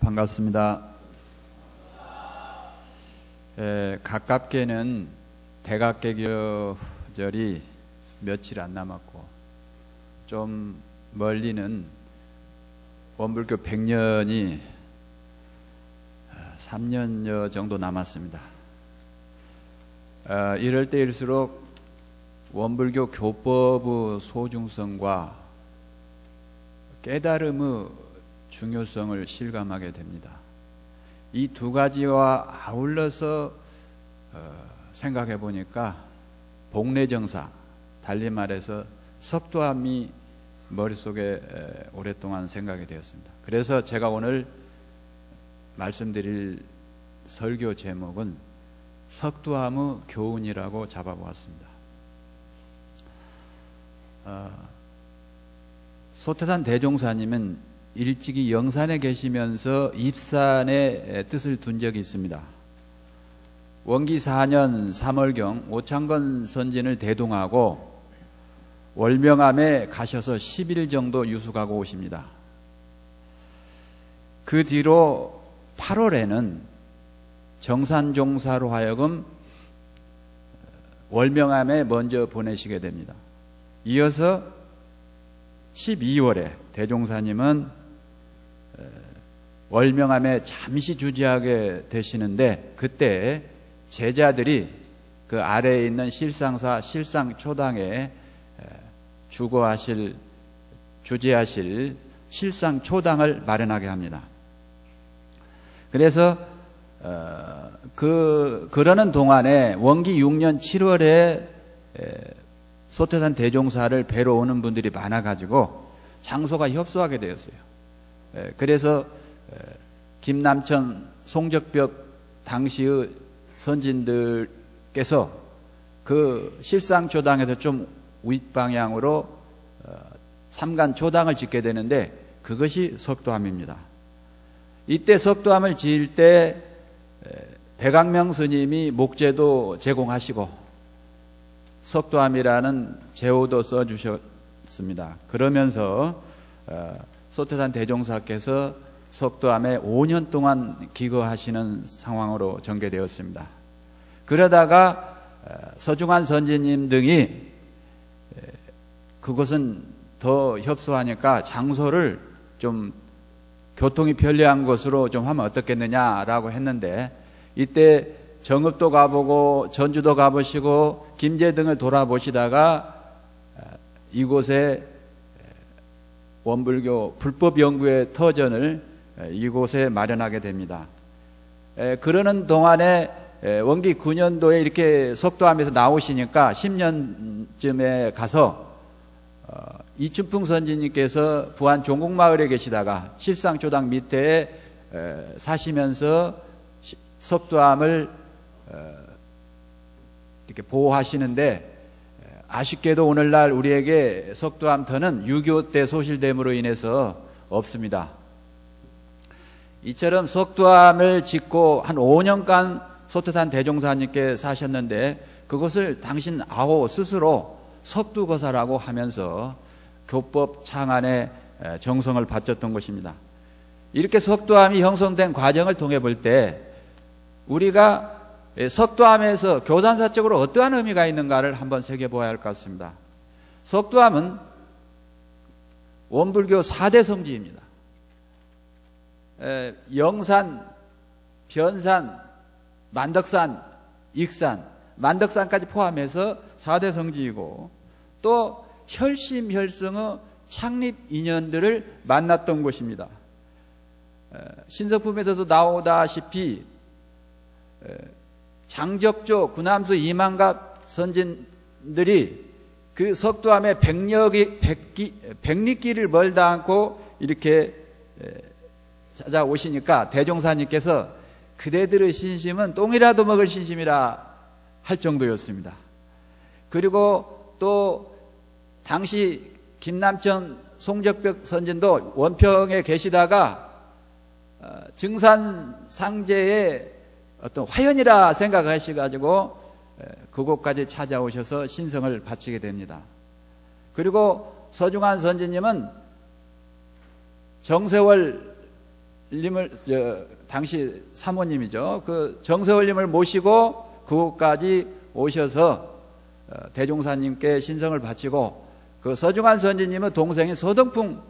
반갑습니다. 가깝게는 대각개교절이 며칠 안 남았고, 좀 멀리는 원불교 100년이 3년여 정도 남았습니다. 이럴 때일수록 원불교 교법의 소중성과 깨달음의 중요성을 실감하게 됩니다. 이 두 가지와 아울러서 생각해 보니까 복례정사, 달리 말해서 석도암이 머릿속에 오랫동안 생각이 되었습니다. 그래서 제가 오늘 말씀드릴 설교 제목은 석도암의 교훈이라고 잡아보았습니다. 소태산 대종사님은 일찍이 영산에 계시면서 입산의 뜻을 둔 적이 있습니다. 원기 4년 3월경 오창건 선진을 대동하고 월명암에 가셔서 10일 정도 유숙하고 오십니다. 그 뒤로 8월에는 정산종사로 하여금 월명암에 먼저 보내시게 됩니다. 이어서 12월에 대종사님은 월명암에 잠시 주지하게 되시는데, 그때 제자들이 그 아래에 있는 실상사 실상초당에 주재하실 실상초당을 마련하게 합니다. 그래서 그러는 동안에 원기 6년 7월에 소태산 대종사를 뵈러 오는 분들이 많아가지고 장소가 협소하게 되었어요. 그래서 김남천, 송적벽 당시의 선진들께서 그 실상초당에서 좀 윗방향으로 삼간초당을 짓게 되는데, 그것이 석도암입니다. 이때 석도암을 지을 때 백악명 스님이 목재도 제공하시고 석도암이라는 제호도 써주셨습니다. 그러면서 소태산 대종사께서 석도암에 5년 동안 기거하시는 상황으로 전개되었습니다. 그러다가 서중환 선지님 등이 그곳은 더 협소하니까 장소를 좀 교통이 편리한 곳으로 좀 하면 어떻겠느냐라고 했는데, 이때 정읍도 가보고 전주도 가보시고 김제 등을 돌아보시다가 이곳에 원불교 불법연구의 터전을 이곳에 마련하게 됩니다. 그러는 동안에 원기 9년도에 이렇게 석도암에서 나오시니까 10년쯤에 가서 이춘풍 선지님께서 부안 종국마을에 계시다가 실상초당 밑에 사시면서 석도암을 이렇게 보호하시는데, 아쉽게도 오늘날 우리에게 석도암터는 6.25 때 소실됨으로 인해서 없습니다. 이처럼 석도암을 짓고 한 5년간 소태산 대종사님께 사셨는데, 그것을 당신 아호 스스로 석두거사라고 하면서 교법 창안에 정성을 바쳤던 것입니다. 이렇게 석도암이 형성된 과정을 통해 볼 때 우리가 석도암에서 교단사적으로 어떠한 의미가 있는가를 한번 새겨보아야 할 것 같습니다. 석도암은 원불교 4대 성지입니다. 영산, 변산, 만덕산, 익산, 만덕산까지 포함해서 4대 성지이고, 또 혈심혈성의 창립 인연들을 만났던 곳입니다. 신석품에서도 나오다시피 장적조, 구남수, 이만각 선진들이 그 석도암에 백리길을 멀다 않고 이렇게 찾아오시니까 대종사님께서 그대들의 신심은 똥이라도 먹을 신심이라 할 정도였습니다. 그리고 또 당시 김남천, 송적벽 선진도 원평에 계시다가 증산상제의 어떤 화연이라 생각하셔가지고 그곳까지 찾아오셔서 신성을 바치게 됩니다. 그리고 서중환 선지님은 정세월 당시 사모님이죠. 그 정세월님을 모시고 그곳까지 오셔서 대종사님께 신성을 바치고, 그 서중환 선지님의 동생인 서덕풍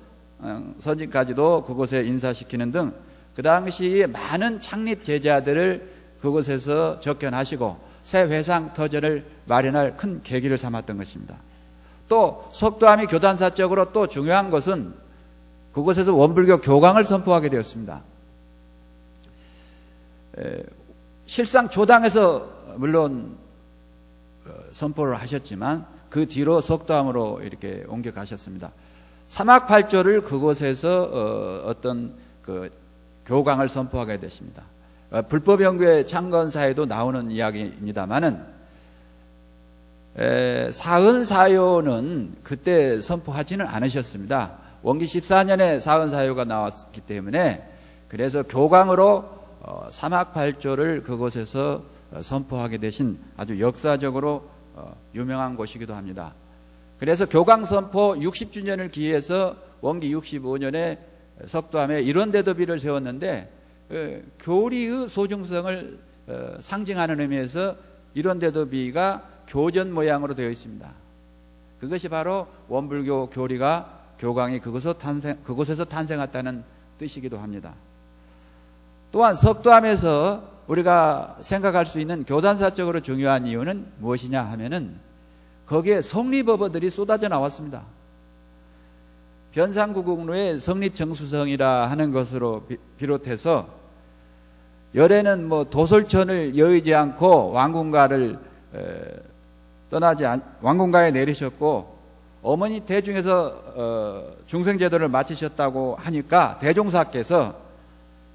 선지까지도 그곳에 인사시키는 등 그 당시에 많은 창립 제자들을 그곳에서 접견하시고 새 회상 터전을 마련할 큰 계기를 삼았던 것입니다. 또 석도암이 교단사적으로 또 중요한 것은 그곳에서 원불교 교광을 선포하게 되었습니다. 실상 조당에서 물론 선포를 하셨지만 그 뒤로 석도암으로 이렇게 옮겨가셨습니다. 사막팔조를 그곳에서 어떤 그 교광을 선포하게 되십니다. 불법연구의 창건사에도 나오는 이야기입니다만은 사은사요는 그때 선포하지는 않으셨습니다. 원기 14년에 사은사요가 나왔기 때문에, 그래서 교광으로 사막팔조를 그곳에서 선포하게 되신 아주 역사적으로 유명한 곳이기도 합니다. 그래서 교광 선포 60주년을 기해서 원기 65년에 석도암에 일원대도비를 세웠는데, 교리의 소중성을 상징하는 의미에서 일원대도비가 교전 모양으로 되어 있습니다. 그것이 바로 원불교 교리가 교광이 그곳에서 탄생했다는 뜻이기도 합니다. 또한 석도암에서 우리가 생각할 수 있는 교단사적으로 중요한 이유는 무엇이냐 하면은 거기에 성리법어들이 쏟아져 나왔습니다. 변상구국로의 성립정수성이라 하는 것으로 비롯해서 열에는 도솔천을 여의지 않고 왕궁가에 내리셨고, 어머니 대중에서 중생제도를 마치셨다고 하니까 대종사께서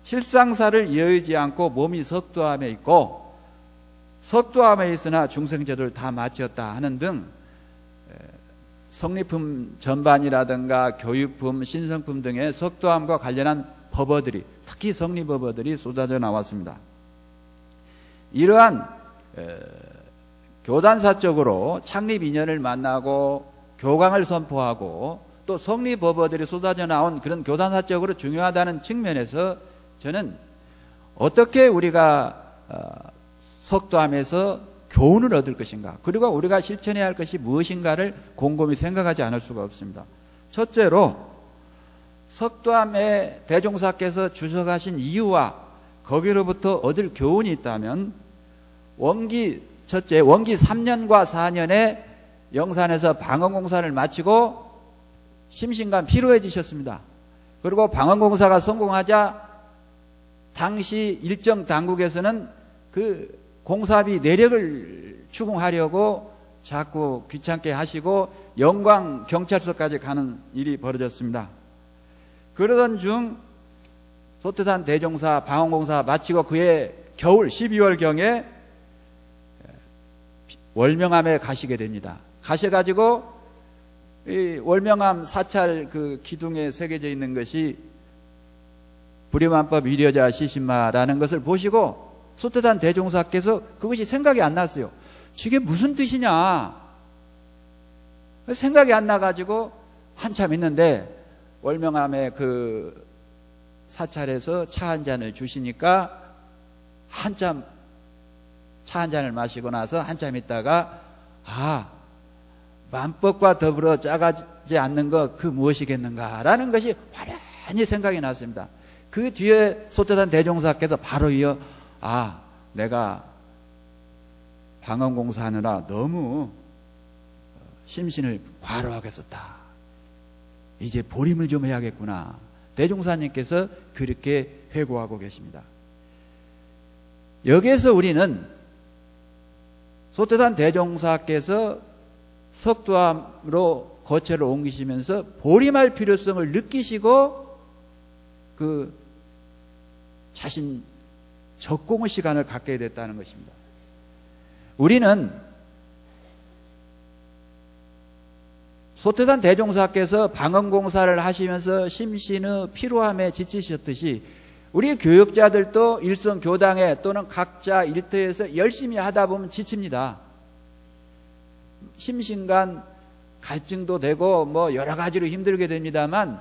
실상사를 여의지 않고 몸이 석도암에 있고 석도암에 있으나 중생제도를 다 마치었다 하는 등 성리품 전반이라든가 교육품, 신성품 등의 석도암과 관련한 법어들이, 특히 성리법어들이 쏟아져 나왔습니다. 이러한 교단사적으로 창립 인연을 만나고 교광을 선포하고 또 성리법어들이 쏟아져 나온 그런 교단사적으로 중요하다는 측면에서 저는 어떻게 우리가 석도암에서 교훈을 얻을 것인가, 그리고 우리가 실천해야 할 것이 무엇인가를 곰곰이 생각하지 않을 수가 없습니다. 첫째로 석도암에 대종사께서 주석하신 이유와 거기로부터 얻을 교훈이 있다면, 원기 3년과 4년에 영산에서 방언공사를 마치고 심신간 피로해지셨습니다. 그리고 방언공사가 성공하자 당시 일정 당국에서는 그 공사비 내력을 추궁하려고 자꾸 귀찮게 하시고 영광 경찰서까지 가는 일이 벌어졌습니다. 그러던 중 소태산 대종사 방언공사 마치고 그해 겨울 12월경에 월명암에 가시게 됩니다. 가셔가지고 이 월명암 사찰 그 기둥에 새겨져 있는 것이 불임한법 위려자 시신마라는 것을 보시고 소태산 대종사께서 그것이 생각이 안 났어요. 이게 무슨 뜻이냐 생각이 안 나가지고 한참 있는데 월명암에 그 사찰에서 차 한 잔을 주시니까 한참 차 한 잔을 마시고 나서 한참 있다가 만법과 더불어 짜가지 않는 것 그 무엇이겠는가라는 것이 환히 생각이 났습니다. 그 뒤에 소태산 대종사께서 바로 이어 내가 방언공사하느라 너무 심신을 과로하게 썼다. 이제 보림을 좀 해야겠구나. 대종사님께서 그렇게 회고하고 계십니다. 여기에서 우리는 소태산 대종사께서 석도암으로 거처를 옮기시면서 보림할 필요성을 느끼시고 그 자신 적공의 시간을 갖게 됐다는 것입니다. 우리는 소태산 대종사께서 방언공사를 하시면서 심신의 피로함에 지치셨듯이 우리 교육자들도 일선 교당에 또는 각자 일터에서 열심히 하다 보면 지칩니다. 심신간 갈증도 되고 여러 가지로 힘들게 됩니다만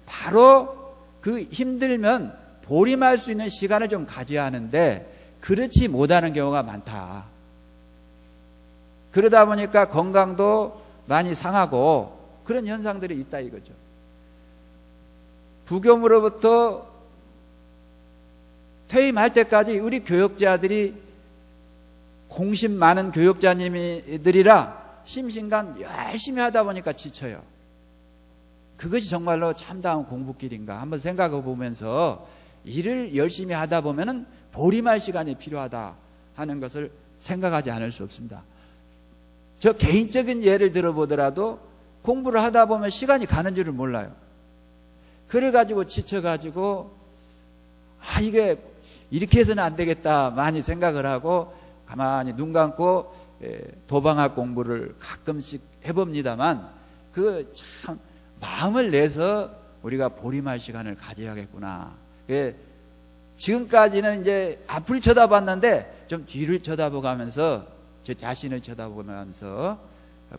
바로 그 힘들면 보림할 수 있는 시간을 좀 가져야 하는데 그렇지 못하는 경우가 많다. 그러다 보니까 건강도 많이 상하고 그런 현상들이 있다 이거죠. 부교무로부터 퇴임할 때까지 우리 교역자들이 공심 많은 교역자님들이라 심신간 열심히 하다 보니까 지쳐요. 그것이 정말로 참다운 공부길인가 한번 생각해 보면서 일을 열심히 하다 보면은 보림할 시간이 필요하다 하는 것을 생각하지 않을 수 없습니다. 저 개인적인 예를 들어보더라도 공부를 하다 보면 시간이 가는 줄을 몰라요. 그래가지고 지쳐가지고 이게 이렇게 해서는 안 되겠다 많이 생각을 하고 가만히 눈 감고 도방학 공부를 가끔씩 해봅니다만 그 참 마음을 내서 우리가 보림할 시간을 가져야겠구나. 지금까지는 이제 앞을 쳐다봤는데 좀 뒤를 쳐다보면서 제 자신을 쳐다보면서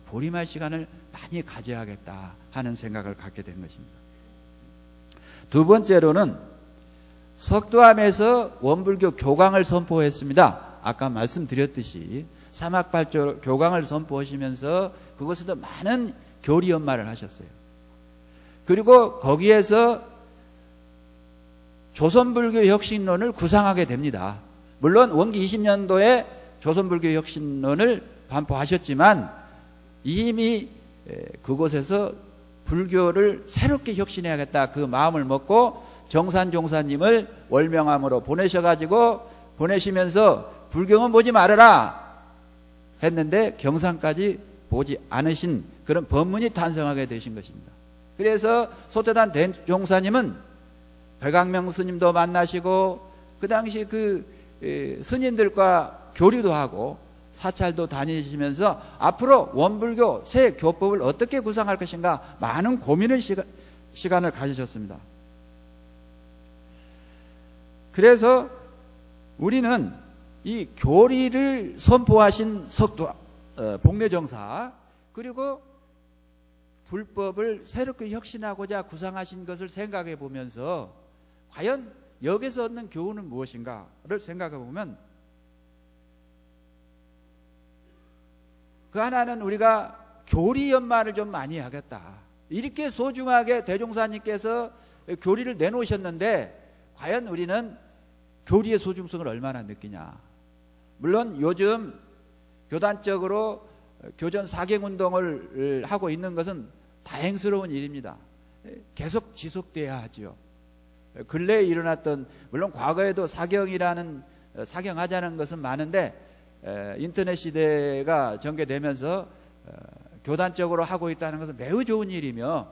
보림할 시간을 많이 가져야겠다 하는 생각을 갖게 된 것입니다. 두 번째로는 석도암에서 원불교 교광을 선포했습니다. 아까 말씀드렸듯이 사막발조 교광을 선포하시면서 그것에도 많은 교리 연마를 하셨어요. 그리고 거기에서 조선불교 혁신론을 구상하게 됩니다. 물론 원기 20년도에 조선불교 혁신론을 반포하셨지만 이미 그곳에서 불교를 새롭게 혁신해야겠다 그 마음을 먹고 정산종사님을 월명암으로 보내시면서 불경은 보지 말아라 했는데 경산까지 보지 않으신 그런 법문이 탄생하게 되신 것입니다. 그래서 소태단 대종사님은 백악명 스님도 만나시고 그 당시 그 스님들과 교류도 하고 사찰도 다니시면서 앞으로 원불교 새 교법을 어떻게 구상할 것인가 많은 고민을 시간을 가지셨습니다. 그래서 우리는 이 교리를 선포하신 석도 복례정사 그리고 불법을 새롭게 혁신하고자 구상하신 것을 생각해 보면서 과연 여기서 얻는 교훈은 무엇인가를 생각해 보면 그 하나는 우리가 교리 연마를 좀 많이 하겠다. 이렇게 소중하게 대종사님께서 교리를 내놓으셨는데 과연 우리는 교리의 소중성을 얼마나 느끼냐. 물론 요즘 교단적으로 교전 사경운동을 하고 있는 것은 다행스러운 일입니다. 계속 지속돼야 하죠. 근래에 일어났던 물론 과거에도 사경하자는 것은 많은데 인터넷 시대가 전개되면서 교단적으로 하고 있다는 것은 매우 좋은 일이며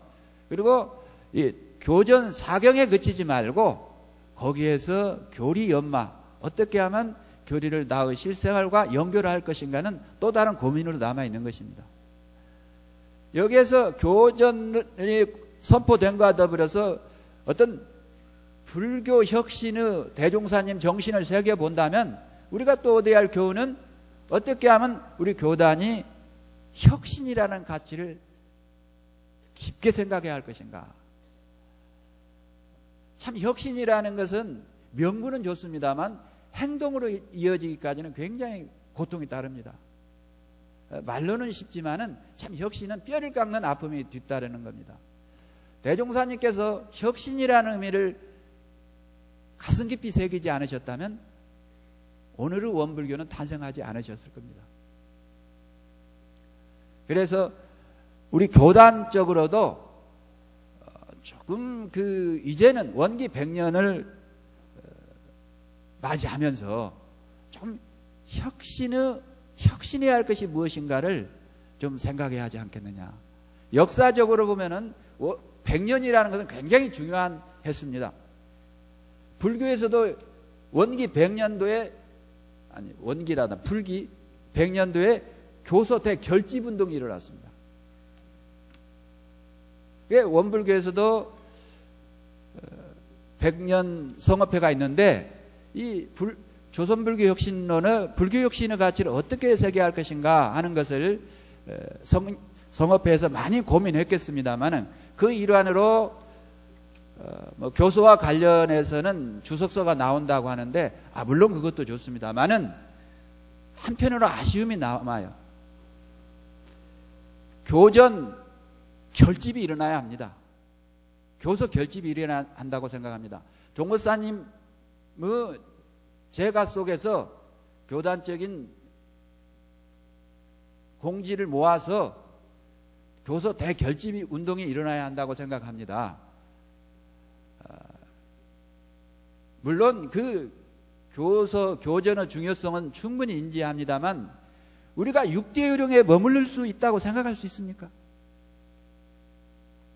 그리고 이 교전 사경에 그치지 말고 거기에서 교리 연마 어떻게 하면 교리를 나의 실생활과 연결할 것인가는 또 다른 고민으로 남아있는 것입니다. 여기에서 교전이 선포된 것과 더불어서 어떤 불교 혁신의 대종사님 정신을 새겨본다면 우리가 또 얻어야 할 교훈은 어떻게 하면 우리 교단이 혁신이라는 가치를 깊게 생각해야 할 것인가. 참 혁신이라는 것은 명분은 좋습니다만 행동으로 이어지기까지는 굉장히 고통이 따릅니다. 말로는 쉽지만은 참 혁신은 뼈를 깎는 아픔이 뒤따르는 겁니다. 대종사님께서 혁신이라는 의미를 가슴 깊이 새기지 않으셨다면 오늘의 원불교는 탄생하지 않으셨을 겁니다. 그래서 우리 교단적으로도 조금 이제는 원기 100년을 맞이하면서 좀 혁신해야 할 것이 무엇인가를 좀 생각해야 하지 않겠느냐. 역사적으로 보면은 100년이라는 것은 굉장히 중요한 횟수입니다. 불교에서도 원기 100년도에 불기 100년도에 교서 대결집운동이 일어났습니다. 원불교에서도 100년 성업회가 있는데 이 조선불교 혁신론의 불교 혁신의 가치를 어떻게 새겨야 할 것인가 하는 것을 성업회에서 많이 고민했겠습니다만 그 일환으로 교소와 관련해서는 주석서가 나온다고 하는데, 물론 그것도 좋습니다만은 한편으로 아쉬움이 남아요. 교전 결집이 일어나야 합니다. 교서 결집이 일어나야 한다고 생각합니다. 종목사님의 제가 속에서 교단적인 공지를 모아서 교서 대결집이 운동이 일어나야 한다고 생각합니다. 물론 그 교전의 중요성은 충분히 인지합니다만 우리가 6대 요령에 머무를 수 있다고 생각할 수 있습니까?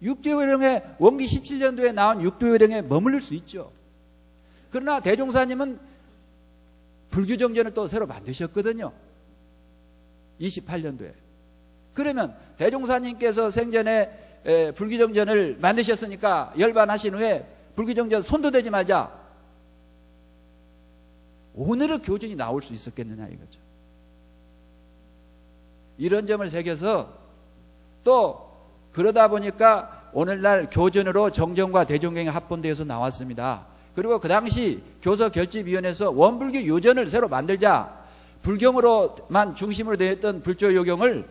6대 요령에 원기 17년도에 나온 6대 요령에 머무를 수 있죠. 그러나 대종사님은 불교정전을 또 새로 만드셨거든요. 28년도에. 그러면 대종사님께서 생전에 불교정전을 만드셨으니까 열반하신 후에 불교정전 손도 대지 말자. 오늘의 교전이 나올 수 있었겠느냐 이거죠. 이런 점을 새겨서 또 그러다 보니까 오늘날 교전으로 정정과 대종경이 합본되어서 나왔습니다. 그리고 그 당시 교서결집위원회에서 원불교 요전을 새로 만들자. 불경으로만 중심으로 되어 있던 불조요경을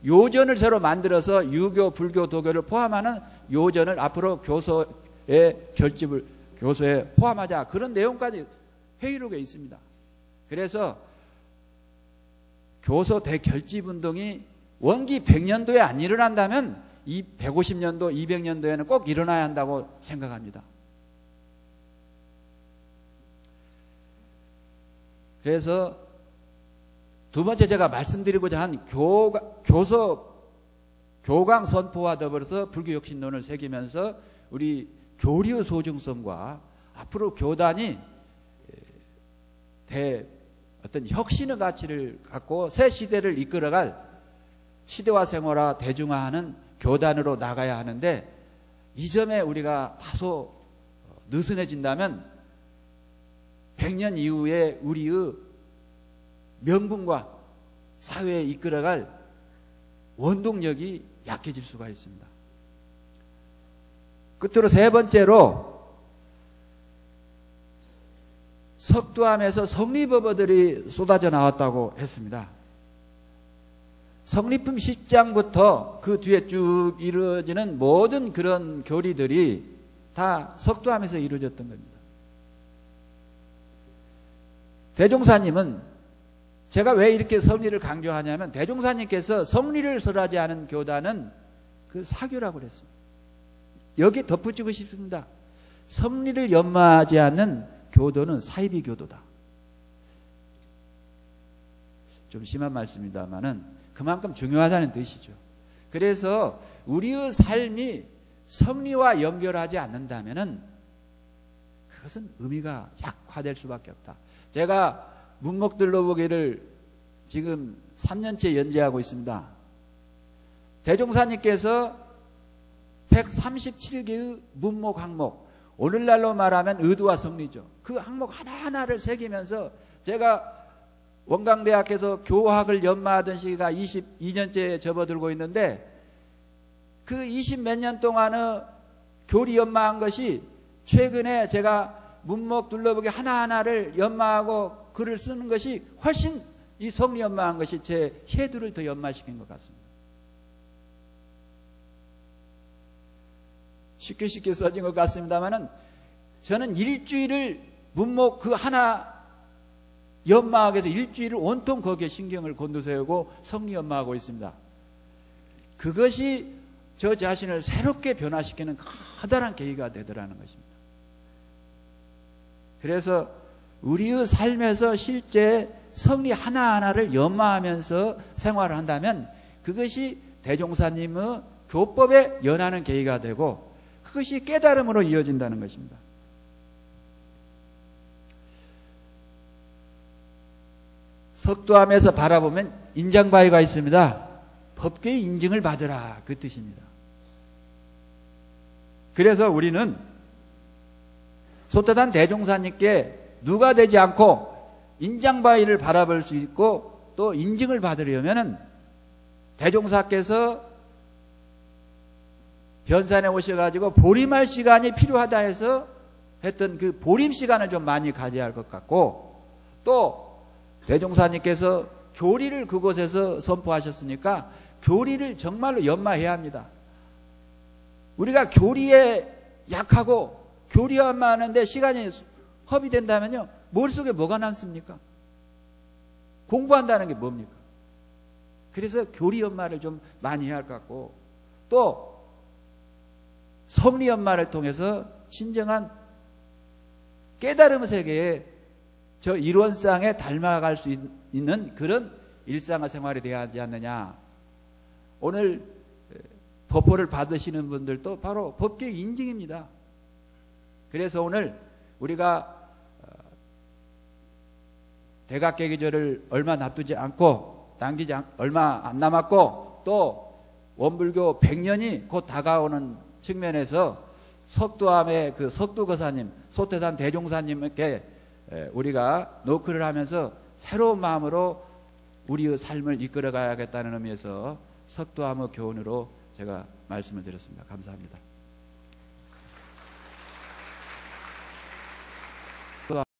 요전을 새로 만들어서 유교, 불교, 도교를 포함하는 요전을 앞으로 교서의 결집을 교서에 포함하자. 그런 내용까지 회의록에 있습니다. 그래서 교서 대결집 운동이 원기 100년도에 안 일어난다면 이 150년도, 200년도에는 꼭 일어나야 한다고 생각합니다. 그래서 두 번째 제가 말씀드리고자 한 교강 선포와 더불어서 불교혁신론을 새기면서 우리 교리의 소중성과 앞으로 교단이 어떤 혁신의 가치를 갖고 새 시대를 이끌어갈 시대화 생활화 대중화하는 교단으로 나가야 하는데, 이 점에 우리가 다소 느슨해진다면 100년 이후에 우리의 명분과 사회에 이끌어갈 원동력이 약해질 수가 있습니다. 끝으로 세 번째로 석두암에서 성리법어들이 쏟아져 나왔다고 했습니다. 성리품 10장부터 그 뒤에 쭉 이루어지는 모든 그런 교리들이 다 석두암에서 이루어졌던 겁니다. 대종사님은 제가 왜 이렇게 성리를 강조하냐면, 대종사님께서 성리를 설하지 않은 교단은 그 사교라고 그랬습니다. 여기 덧붙이고 싶습니다. 성리를 연마하지 않는 교도는 사이비 교도다. 좀 심한 말씀입니다만은 그만큼 중요하다는 뜻이죠. 그래서 우리의 삶이 성리와 연결하지 않는다면은 그것은 의미가 약화될 수밖에 없다. 제가 문목들러보기를 지금 3년째 연재하고 있습니다. 대종사님께서 137개의 문목 항목, 오늘날로 말하면 의도와 성리죠. 그 항목 하나하나를 새기면서 제가 원광대학에서 교학을 연마하던 시기가 22년째 접어들고 있는데, 그 20몇 년 동안의 교리 연마한 것이 최근에 제가 문목 둘러보기 하나하나를 연마하고 글을 쓰는 것이 훨씬 이 성리 연마한 것이 제 해두를 더 연마시킨 것 같습니다. 쉽게 써진 것 같습니다만은 저는 일주일을 문목 그 하나 연마하기 위해서 일주일을 온통 거기에 신경을 곤두세우고 성리 연마하고 있습니다. 그것이 저 자신을 새롭게 변화시키는 커다란 계기가 되더라는 것입니다. 그래서 우리의 삶에서 실제 성리 하나하나를 연마하면서 생활을 한다면 그것이 대종사님의 교법에 연하는 계기가 되고 그것이 깨달음으로 이어진다는 것입니다. 석두암에서 바라보면 인장바위가 있습니다. 법계의 인증을 받으라, 그 뜻입니다. 그래서 우리는 소태단 대종사님께 누가 되지 않고 인장바위를 바라볼 수 있고 또 인증을 받으려면 대종사께서 변산에 오셔가지고 보림할 시간이 필요하다 해서 했던 그 보림 시간을 좀 많이 가져야 할 것 같고, 또 대종사님께서 교리를 그곳에서 선포하셨으니까 교리를 정말로 연마해야 합니다. 우리가 교리에 약하고 교리만 하는데 시간이 허비된다면요, 머릿속에 뭐가 남습니까? 공부한다는 게 뭡니까? 그래서 교리 연마를 좀 많이 해야 할 것 같고, 또 섭리 연마를 통해서 진정한 깨달음 세계에 저 이론상에 닮아갈 수 있는 그런 일상생활이 되어야 하지 않느냐. 오늘 법호를 받으시는 분들도 바로 법계의 인증입니다. 그래서 오늘 우리가 대각계기절을 얼마 놔두지 않고 당기지 얼마 안 남았고, 또 원불교 100년이 곧 다가오는 측면에서 석두암의 그 석두거사님, 소태산 대종사님께 우리가 노크를 하면서 새로운 마음으로 우리의 삶을 이끌어 가야겠다는 의미에서 석두암의 교훈으로 제가 말씀을 드렸습니다. 감사합니다.